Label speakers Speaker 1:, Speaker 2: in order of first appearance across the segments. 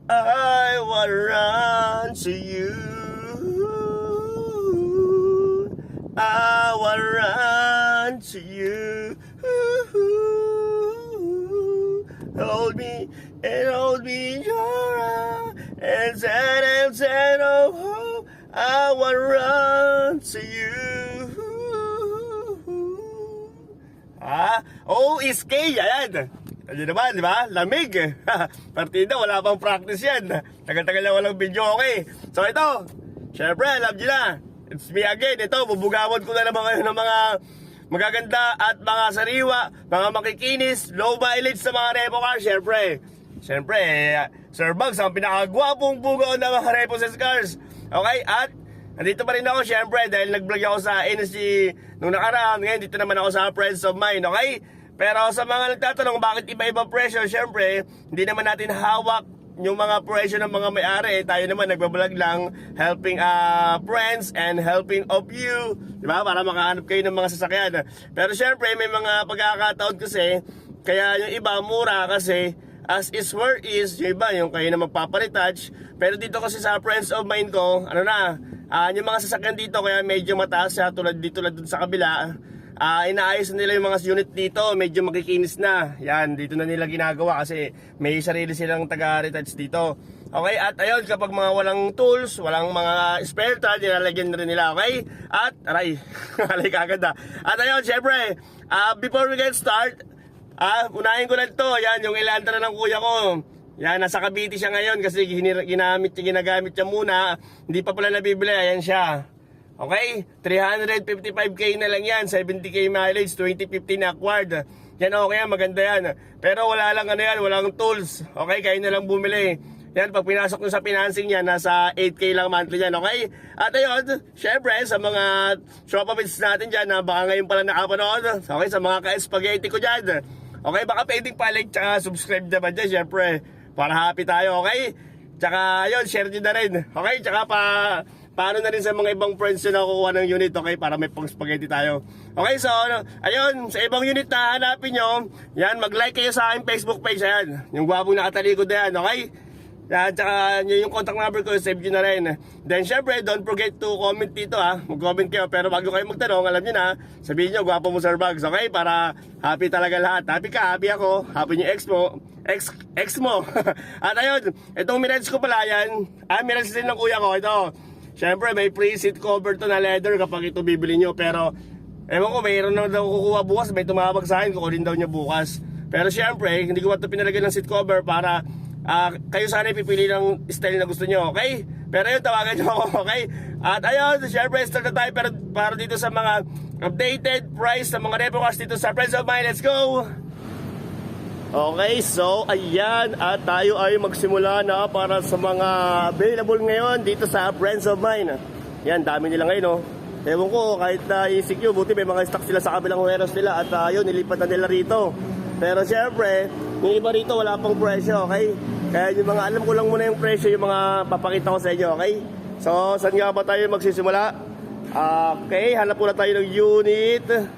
Speaker 1: I wanna run to you. I wanna run to you. Hold me and hold me in your arms and said, oh, I wanna run to you. OSK, ayan. Ano naman, di ba? Lamig. Partida, wala pang practice yan. Tagal-tagal na walang video, okay. So ito, syempre, alam nyo na. It's me again. Ito, bubugawan ko na naman kayo ng mga magaganda at mga sariwa, mga makikinis, low mileage sa mga repo car. Syempre, Sir Bugs, ang pinakagwapong bugaw ng mga repo cars. Okay, at nandito pa rin ako, syempre, dahil nag-vlog ako sa NSG nung nakaraan. Ngayon, dito naman ako sa Friends of Mine, okay? Pero sa mga nagtatanong bakit iba-iba presyo, syempre, hindi naman natin hawak yung mga presyo ng mga may-ari. Tayo naman nagbablog lang, helping friends and helping of you, di ba? Para makahanap kayo ng mga sasakyan. Pero syempre, may mga pagkakataon kasi, kaya yung iba mura kasi, as is where is, yung iba, yung kayo na magpaparetouch. Pero dito kasi sa Friends of Mine ko, ano na, yung mga sasakyan dito, kaya medyo mataas siya, tulad dun sa kabila. Inaayos na nila yung mga unit dito, medyo makikinis na. Yan, dito na nila ginagawa kasi may sarili silang taga-retouch dito. Okay, at ayun, kapag mga walang tools, walang mga spare tire, nilalagyan na rin nila, okay? At, aray, alay kagad na. At ayun, syempre, before we get start, unahin ko lang to, yan, yung Elantra ng kuya ko. Yan, nasa Cavite siya ngayon kasi ginagamit niya muna. Hindi pa pala nabibili, ayan siya. Okay, 355k na lang yan, 70k mileage, 2015 acquired. Yan okay, maganda yan. Pero wala lang ano yan, walang tools. Okay, kayo na lang bumili. Yan, pag pinasok nyo sa financing yan, nasa 8k lang monthly yan, okay? At ayun, syempre, sa mga shopaholics natin dyan, na baka ngayon pala nakapanood, okay, sa mga ka-spaghetti ko dyan, okay, baka pwedeng pa-like tsaka subscribe naman dyan, syempre, para happy tayo, okay? Tsaka, ayun, share nyo na rin, okay? Tsaka paano na rin sa mga ibang friends na nakukuha ng unit, okay? Para may pang spaghetti tayo. Okay, so, ayun, sa ibang unit na hanapin nyo, yan, mag-like kayo sa aking Facebook page, ayan. Yung gwapong nakatalikod na yan, okay? Yan, tsaka yung contact number ko, save nyo na rin. Then, syempre, don't forget to comment dito, ha? Mag-comment kayo, pero bago kayo magtanong, alam nyo na, sabihin nyo, gwapo mo, Sir Bugs, okay? Para happy talaga lahat. Happy ka, happy ako, happy yung ex mo. At ayun, itong mirage ko pala yan, mirage din ng kuya ko, ito. Siyempre, may free seat cover to na leather kapag ito bibili nyo. Pero, ewan ko, mayroon na daw kukuha bukas. May tumawag sa akin, kukunin daw niya bukas. Pero siyempre, hindi ko ito pinalagay ng seat cover para kayo sana ipipili ng style na gusto nyo, okay? Pero yun, tawagan nyo ako, okay? At ayun, siyempre, start na tayo para dito sa mga updated price sa mga repo cars dito sa Friends of Mine. Let's go! Okay, so ayan, at tayo ay magsimula na para sa mga available ngayon dito sa Friends of Mine. Yan, dami nila ngayon, no? Ewan ko, kahit na ECQ, buti may mga stock sila sa kabilang warehouse nila. At yun, nilipat na nila rito. Pero syempre, yung iba rito wala pang presyo, okay? Kaya yung mga alam ko lang muna yung presyo, yung mga papakita ko sa inyo, okay? So, saan nga ba tayo magsisimula? Okay, hanap muna tayo ng unit.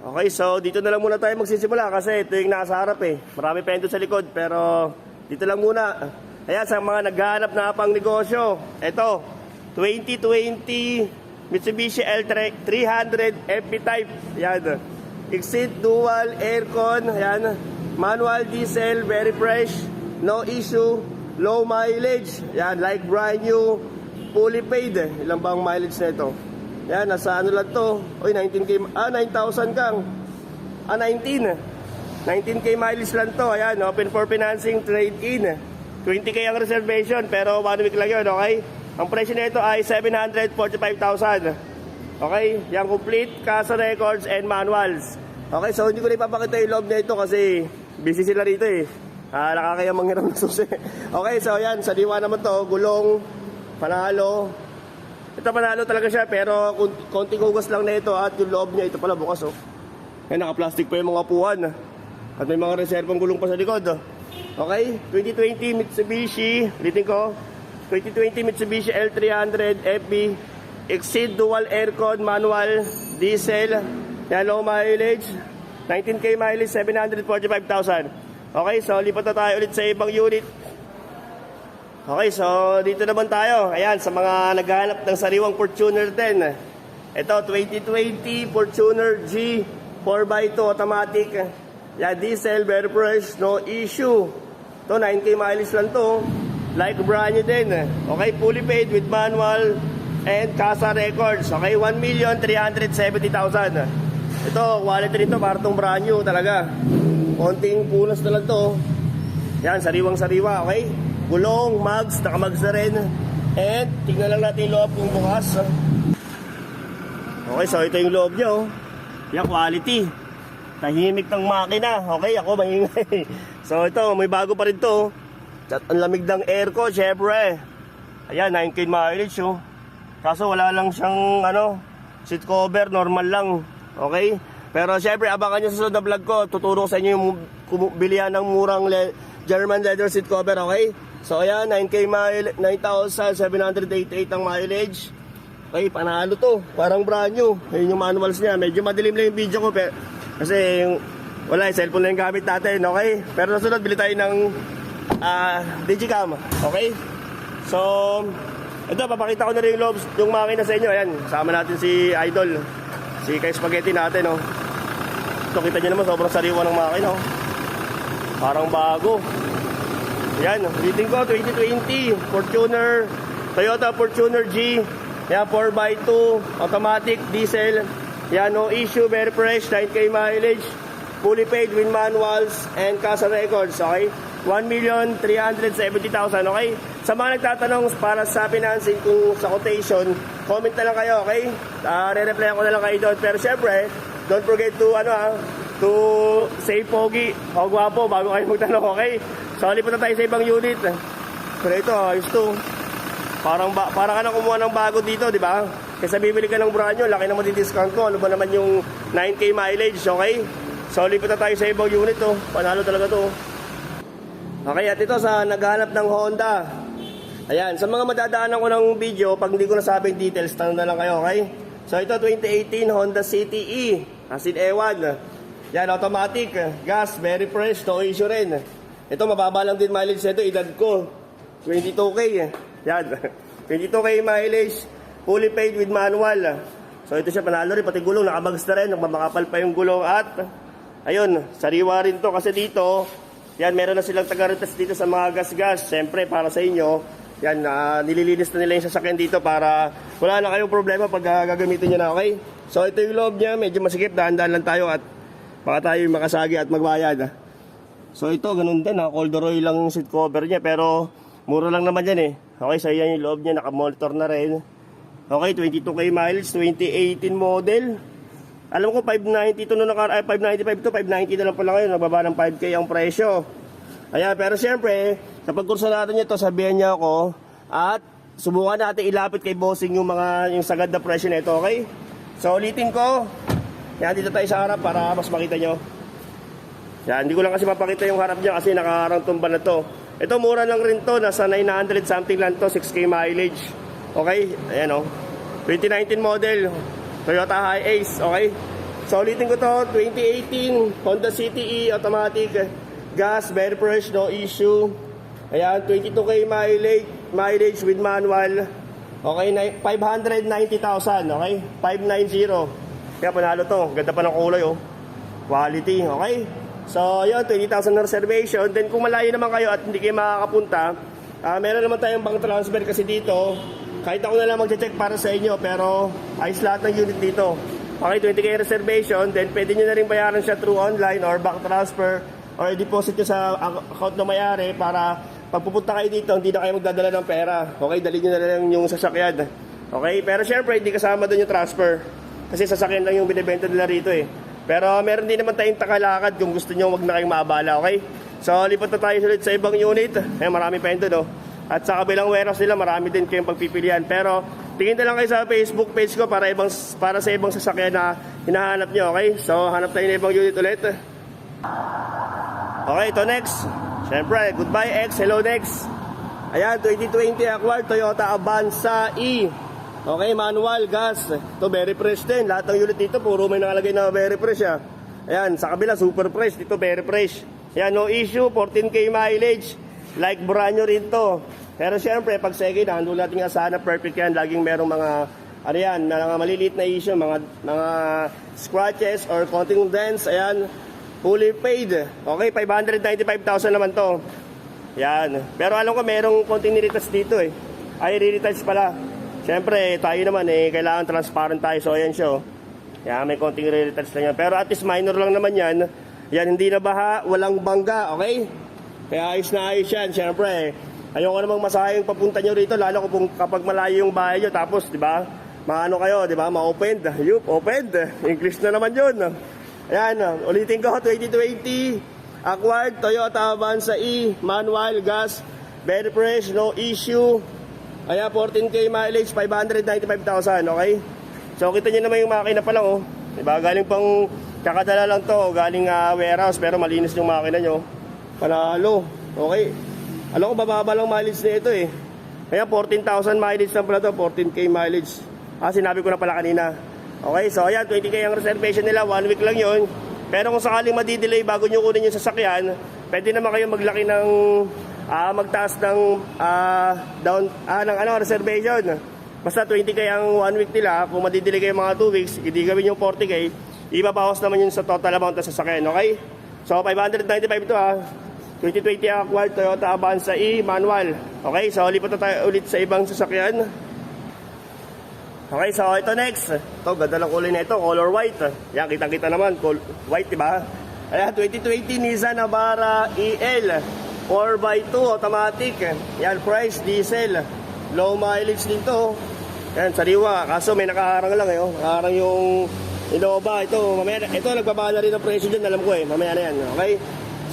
Speaker 1: Okay, so dito na lang muna tayo magsisimula kasi ito yung nasa harap eh. Marami pa ito sa likod pero dito lang muna. Ayan, sa mga naghahanap na pang negosyo, ito, 2020 Mitsubishi L300 FB Type. Ayan, Exit Dual Aircon. Ayan, manual diesel, very fresh, no issue, low mileage. Ayan, like brand new, fully paid. Ilan ba ang mileage na ito? Yan, nasa ano lang to. Oy, 19k, 9,000 kang. 19k mileage lang to. Ayan, open for financing, trade-in. 20k ang reservation, pero 1 week lang yun, okay? Ang presyo nito ay 745,000. Okay, yan complete, casa records and manuals. Okay, so hindi ko na ipapakita yung loob nito kasi busy sila rito eh. Nakakaya manghiram ng susi. Okay, so yan, sa diwa naman to, gulong, panalo. Ito panalo talaga siya pero konting hugas lang na ito at yung loob niya ito pala bukas oh. Yan, naka-plastic pa yung mga upuan. At may mga reservang gulong pa sa likod. Okay, 2020 Mitsubishi, ulitin ko. 2020 Mitsubishi L300 FB Exceed Dual Aircon Manual Diesel. Yan, low mileage, 19k mileage, 745,000. Okay, so lipat na tayo ulit sa ibang unit. Okay, so dito naman tayo. Ayan, sa mga naghahanap ng sariwang Fortuner din. Ito, 2020 Fortuner G 4x2 automatic. Yeah, diesel, very fresh, no issue. Ito, 9K mileage lang to. Like brand new din. Okay, fully paid with manual and CASA records. Okay, 1,370,000. Ito, quality rin to, parang tong brand new talaga. Konting punas na lang to. Yan, sariwang-sariwa, okay? Gulong, mags, nakamags na rin. And, tingnan lang natin yung loob kung bukas. Okay, so ito yung loob niya, oh. Yan, quality. Tahimik ng makina. Okay, ako maingay. So ito, may bago pa rin to. At ang lamig ng aircon, syempre. Ayan, 9K mileage, oh. Kaso wala lang siyang, seat cover, normal lang. Okay? Pero syempre, abangan nyo sa sunod na vlog ko. Tuturo ko sa inyo yung bilihan ng murang German leather seat cover, okay? So ayan, 9K mileage, 9,788 ang mileage. Okay, panalo to. Parang brand new. Ayun yung manuals niya. Medyo madilim lang yung video ko. Kasi wala, cellphone lang yung gamit natin, okay? Pero nasunod, bili tayo ng Digicam, okay? So, ito, papakita ko na rin yung loob, yung makina sa inyo. Ayan, kasama natin si Idol. Si Kay Spaghetti natin, oh. Ito, kita nyo naman, sobrang sariwa ng makina, oh. Parang bago. Ayan, reading ko, 2020, Fortuner, Toyota Fortuner G. Ayan, 4x2, automatic, diesel. Ayan, no issue, very fresh, 9K mileage. Fully paid with manuals and CASA records, okay? 1,370,000, okay? Sa mga nagtatanong para sa financing kung sa quotation, comment na lang kayo, okay? Re-reply ko na lang kayo doon. Pero syempre, don't forget to, to say pogi o gwapo bago kayo magtanong, okay? So, lipat na tayo sa ibang unit. Pero ito, ayos to. Parang ka na kumuha ng bago dito, di ba? Kasi bibili ka ng brand new, laki na mati-discount ko. Ano ba naman yung 9K mileage, okay? So, lipat na tayo sa ibang unit, to. Panalo talaga to. Okay, at ito sa naghahanap ng Honda. Ayan, sa mga madadaanan ko ng video, pag hindi ko nasabi yung details, tanong na lang kayo, okay? So, ito 2018 Honda City E, asin E1. Yan, automatic, gas, very fresh, no issue rin. Ito, mababa lang din mileage nito, edad ko. 22K, yan. 22K mileage, fully paid with manual. So, ito siya, panalo rin, pati gulong, nakabags na rin, nagmamakapal pa yung gulong at, ayun, sariwa rin to kasi dito, yan, meron na silang taga-retas dito sa mga gas-gas. Siyempre, para sa inyo, yan, nililinis na nila yung sasakyan dito para wala na kayong problema pag gagamitin nyo na, okay? So, ito yung loob niya, medyo masikip, dahan-dahan lang tayo at baka tayo makasagi at magbayad. So, ito, ganun din, corduroy lang yung seat cover niya, pero mura lang naman yan, eh. Okay, so yan yung loob niya, naka-monitor na rin. Okay, 22K mileage, 2018 model. Alam ko 590 to, 595 to, 590 na lang pala ngayon, nagbaba ng 5K ang presyo. Ayan, pero siyempre, kapag kurso natin ito, sabihan niya ako at subukan natin ilapit kay bossing yung sagad na presyo nito, okay? So, ulitin ko. Yan, dito tayo sa harap para mas makita nyo. Yan, hindi ko lang kasi mapakita yung harap niya kasi nakaharang tumba na to. Ito, mura lang rin to, nasa 900 something lang to, 6K mileage. Okay, ayan o. 2019 model, Toyota Hiace, okay? So, ulitin ko to, 2018 Honda City E, automatic, gas, very fresh, no issue. Ayan, 22K mileage with manual. Okay, 590,000, okay? 590. Kaya panalo to, ganda pa ng kulay, oh. Quality, okay? So, yun, 20,000 na reservation. Then, kung malayo naman kayo at hindi kayo makakapunta, meron naman tayong bank transfer kasi dito. Kahit ako na lang mag-check para sa inyo, pero ayos lahat ng unit dito. Okay, 20K reservation, then pwede nyo na rin bayaran siya through online or bank transfer or deposit nyo sa account na may-ari para pag pupunta kayo dito, hindi na kayo magdadala ng pera. Okay, dali nyo na lang yung sasakyan. Okay, pero syempre, hindi kasama doon yung transfer. Kasi sasakyan lang yung binibenta nila rito eh. Pero meron din naman tayong takalakad kung gusto nyo, wag na kayong maabala, okay? So, lipat na tayo ulit sa ibang unit. Ayan, marami pa yun doon, oh. At sa kabilang warehouse nila, marami din kayong pagpipilian. Pero, tingin na lang kayo sa Facebook page ko para sa ibang sasakyan na hinahanap nyo, okay? So, hanap tayo ng ibang unit ulit. Okay, ito next. Siyempre, goodbye X, hello next. Ayan, 2020 acquired Toyota Avanza E. Okay, manual, gas. Ito, very fresh din. Lahat ng unit dito, puro may nakalagay na very fresh, ah. Ayan, sa kabila, super fresh. Dito, very fresh. Yan, no issue, 14K mileage. Like brand new rin to. Pero syempre, pag second hand, doon natin nga sana perfect yan. Laging merong mga, ano yan, mga maliliit na issue, mga scratches or konting dents. Ayan, fully paid. Okay, 595,000 naman to. Yan. Pero alam ko, merong konting niretouch dito eh. Ay, re-retouch pala. Syempre, tayo naman eh, kailangan transparent tayo. So, ayan siya. Yan, may konting re-retouch lang yan. Pero at least minor lang naman yan. Yan, hindi na baha, walang bangga, okay? Kaya ayos na ayos yan, syempre. Ayoko namang masayang papunta nyo rito, lalo kung kapag malayo yung bahay nyo. Tapos, di ba, maano kayo, di ba, ma-opened. Yup, opened. English na naman yun. Ayan, ulitin ko, 2020, acquired Toyota Avanza E, manual, gas, very fresh, no issue. Ayan, 14K mileage, 595,000, okay? So, kita nyo naman yung makina pa lang, oh. Di ba, galing pang kakadala lang to, galing warehouse, pero malinis yung makina nyo. Panalo. Okay. Alam ko, bababa lang mileage na ito eh. Kaya 14,000 mileage na pala to, 14K mileage. Sinabi ko na pala kanina. Okay, so ayan, 20K ang reservation nila, 1 week lang yon. Pero kung sakaling madidelay bago nyo kunin yung sasakyan, pwede naman kayo maglaki ng, magtaas ng, reservation. Basta 20K ang 1 week nila. Kung madidelay kayo mga 2 weeks, hindi gawin yung 40K, ibabawas naman yun sa total amount na sasakyan, okay? So, 595 ito 2020 acquired Toyota Avanza E manual. Okay, so lipat na tayo ulit sa ibang sasakyan. Okay, so ito next. Ito, ganda lang kulay na ito, color white. Yan, kitang-kita naman, white, diba? Ayan, 2020 Nissan Navara EL 4x2 automatic. Yan, price, diesel. Low mileage din to. Yan, sariwa. Kaso may nakaharang lang nakaharang yung Innova. Ito, mamaya, ito nagbaba na rin ang presyo dyan, alam ko mamaya na yan, okay?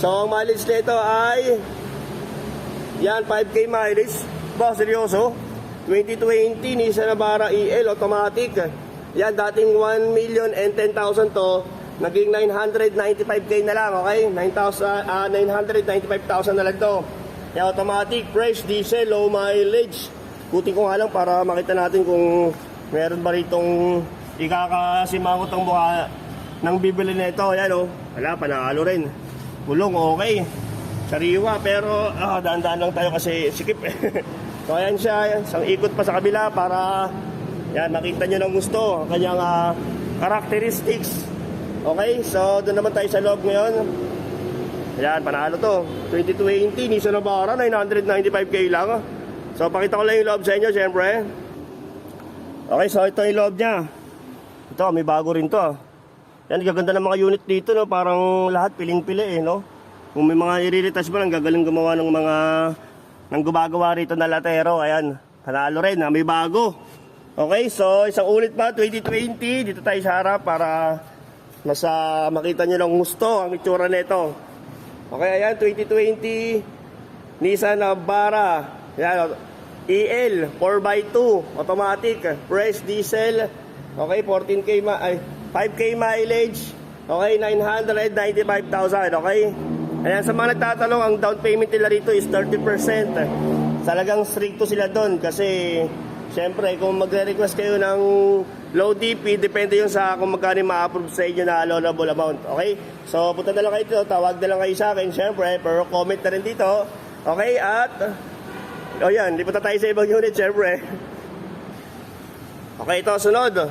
Speaker 1: So, ang mileage nito ay yan, 5K mileage. Ba, seryoso? 2020 Nissan Navara EL automatic. Yan, dating 1,010,000 to, naging 995K na lang, okay? 995,000 na lang to. Yan, automatic, fresh, diesel, low mileage. Kutin ko nga lang para makita natin kung meron ba ritong ikakasimangot ang buka ng bibili na ito. Yan wala, panalo rin. Bulong, okay. Sariwa, pero daan-daan lang tayo kasi sikip. So ayan siya, isang ikot pa sa kabila para yan, makita nyo ng gusto ang kanyang characteristics. Okay, so doon naman tayo sa loob ngayon. Ayan, panalo to. 2020, Nissan Navara, 995K lang. So pakita ko lang yung loob sa inyo, syempre. Okay, so ito yung loob niya. Ito, may bago rin to. Yan, gaganda ng mga unit dito, no? Parang lahat piling-pili, no? Kung may mga i-retouch mo lang, gagaling gumawa ng mga gumagawa rito na latero. Ayan, panalo rin, may bago. Okay, so isang ulit pa, 2020. Dito tayo sa harap para makita nyo ng gusto ang itsura nito. Okay, ayan, 2020 Nissan Navara. Ayan, EL 4x2 automatic, fresh diesel. Okay, 5K mileage. Okay, 995,000. Okay. Ayan, sa mga nagtatanong, ang down payment nila rito is 30%. Talagang stricto sila doon kasi siyempre, kung magre-request kayo ng low DP, depende yun sa kung magkano ma-approve sa inyo na allowable amount. Okay? So, punta na lang kayo dito, tawag na lang kayo sa akin, siyempre, pero comment na rin dito. Okay, at yan, lipat na tayo sa ibang unit, siyempre. Okay, ito, sunod.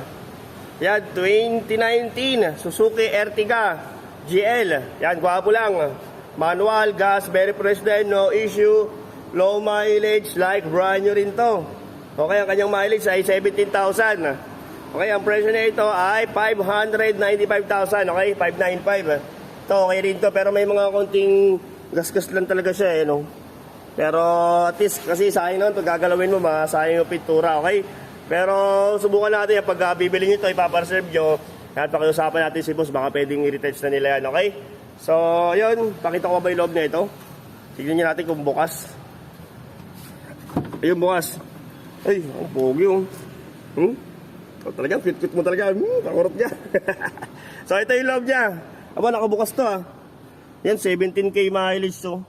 Speaker 1: Yan, 2019 Suzuki Ertiga GL. Yan, gwapo lang. Manual, gas, very fresh din, no issue. Low mileage, like brand new rin to. Okay, ang kanyang mileage ay 17,000. Okay, ang presyo na ito ay 595,000. Okay, 595. Ito, okay rin to, pero may mga konting gasgas lang talaga siya, no? Pero at least, kasi sayang naman, pag gagalawin mo, masayang yung pintura, okay? Pero subukan natin yan, pag bibili nyo ito, ipapareserve nyo, at pakiusapan natin si boss, baka pwedeng i-retouch na nila yan, okay? So, yun, pakita ko ba yung loob na ito? Tignan nyo natin kung bukas. Ayun, bukas. Ay, ang pogi yung. Talagang fit-fit mo talaga. Pakurot niya. So, ito yung loob niya. Aba, nakabukas to Yan, 17K mileage to.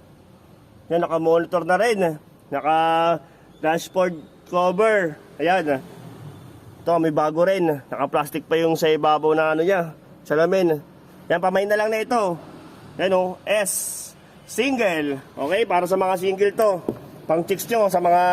Speaker 1: Yan, naka-monitor na rin. Naka-dashboard cover. Ayan. Ito, may bago rin. Naka-plastic pa yung sa ibabaw na niya. Salamin. Yan, pamain na lang na ito. Yan S. single. Okay, para sa mga single to. Pang chicks nyo, sa mga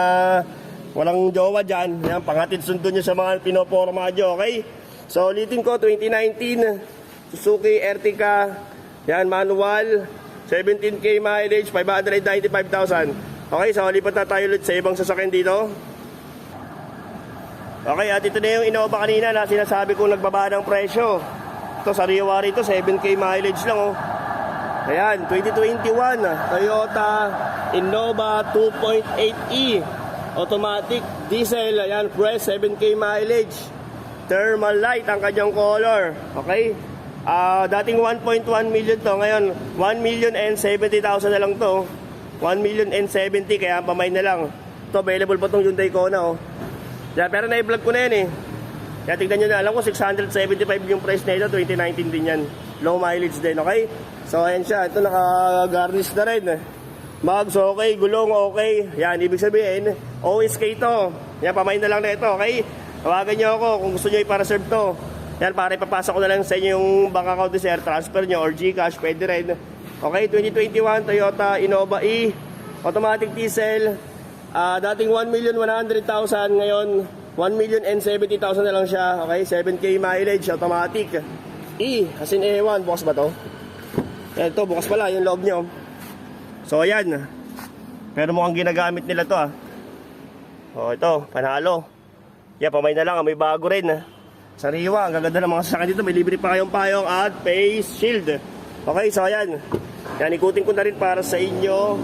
Speaker 1: walang jowa dyan. Yan, pangatid sundo nyo sa mga pinoporma nyo. Okay? So, ulitin ko, 2019 Suzuki Ertiga. Yan, manual. 17K mileage, 595,000. Okay, so lipat na tayo ulit sa ibang sasakyan dito. Okay, at ito na yung Innova kanina na sinasabi kong nagbaba ng presyo. Ito, sariwari ito, 7K mileage lang, oh. Ayan, 2021, Toyota Innova 2.8e. Automatic, diesel, ayan, fresh, 7K mileage. Thermal light ang kanyang color. Okay? Dating 1.1 million to, ngayon 1,070,000 na lang to. 1,070,000, kaya pamay na lang. Ito, available pa tong Hyundai Kona, oh. Yeah, pero na-vlog ko na yan eh. Kaya tignan nyo na, alam ko 675 yung price na ito, 2019 din yan. Low mileage din, okay? So ayan siya, ito naka-garnish na rin. Mags okay, gulong okay. Yan, ibig sabihin, OSK to. Yan, pamay na lang na ito, okay? Tawagan nyo ako kung gusto nyo i-para-serve to. Yan, para ipapasok ko na lang sa inyo yung bank account ni Sir, transfer nyo or GCash, pwede rin. Okay, 2021 Toyota Innova E, automatic diesel. Dating 1,100,000, ngayon 1,070,000 na lang siya. Okay, 7K mileage, automatic. E, as in A1, bukas ba to? Yan, ito, bukas pala yung loob nyo. So ayan, pero mukhang ginagamit nila to ah. O ito, panalo. Yan, pamay na lang, may bago rin. Sariwa, ang gaganda ng mga sasakyan dito. May libre pa kayong payong at face shield. Okay, so ayan. Yan, ikutin ko na rin para sa inyo.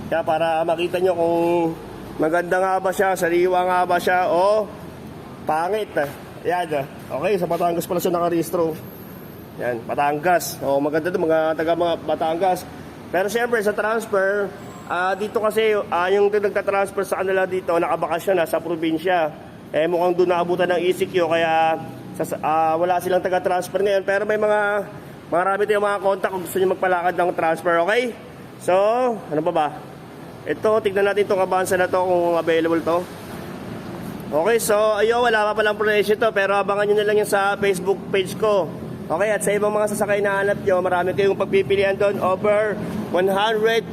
Speaker 1: Kaya para makita nyo kung maganda nga ba siya, sariwa nga ba siya, o pangit. Ayan, okay, sa Batangas pala siya nakarehistro. Yan, Batangas. O, maganda ito, mga taga mga Batangas. Pero siyempre, sa transfer, dito kasi, yung nagtatransfer sa kanila dito, nakabakasyon na sa probinsya. Eh, mukhang doon naabutan ng ECQ, kaya wala silang taga-transfer ngayon. Pero may marami tayong mga contact kung gusto nyo magpalakad ng transfer, okay? So, ano pa ba? Ito, tignan natin itong Avanza na to kung available to. Okay, so ayun, wala pa palang presyo to, pero abangan nyo na lang yan sa Facebook page ko. Okay, at sa ibang mga sasakay na hanap nyo, marami kayong pagpipilian doon. Over 100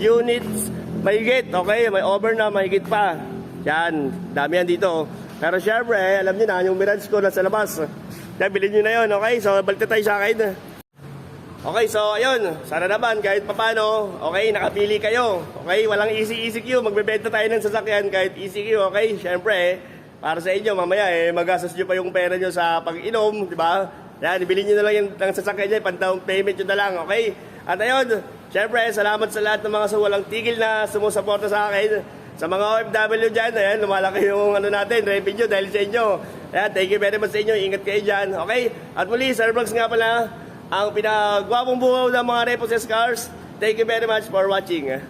Speaker 1: units mahigit, okay? May over na, mahigit pa. Yan, dami yan dito. Pero syempre, alam nyo na, yung Mirage ko nasa labas. Yan, bilhin nyo na yun, okay? So, balik tayo sa akin. Okay, so ayun, sana naman kahit papano, okay, nakapili kayo. Okay, walang ECQ, magbebenta tayo ng sasakyan kahit ECQ, okay? Syempre, para sa inyo, mamaya magastos nyo pa yung pera nyo sa pag-inom, di ba? Yan, bilhin nyo na lang yung sasakyan nyo, pan-down payment nyo na lang, okay? At ayun, syempre, salamat sa lahat ng mga walang tigil na sumusuporta sa akin. Sa mga OFW dyan, ayan, lumalaki yung natin, revenue dahil sa inyo. Ayan, thank you very much sa inyo, ingat kayo dyan, okay? At muli, Sir Vlogs nga pala, ang pinagwapong buhaw ng mga repossessed cars. Thank you very much for watching.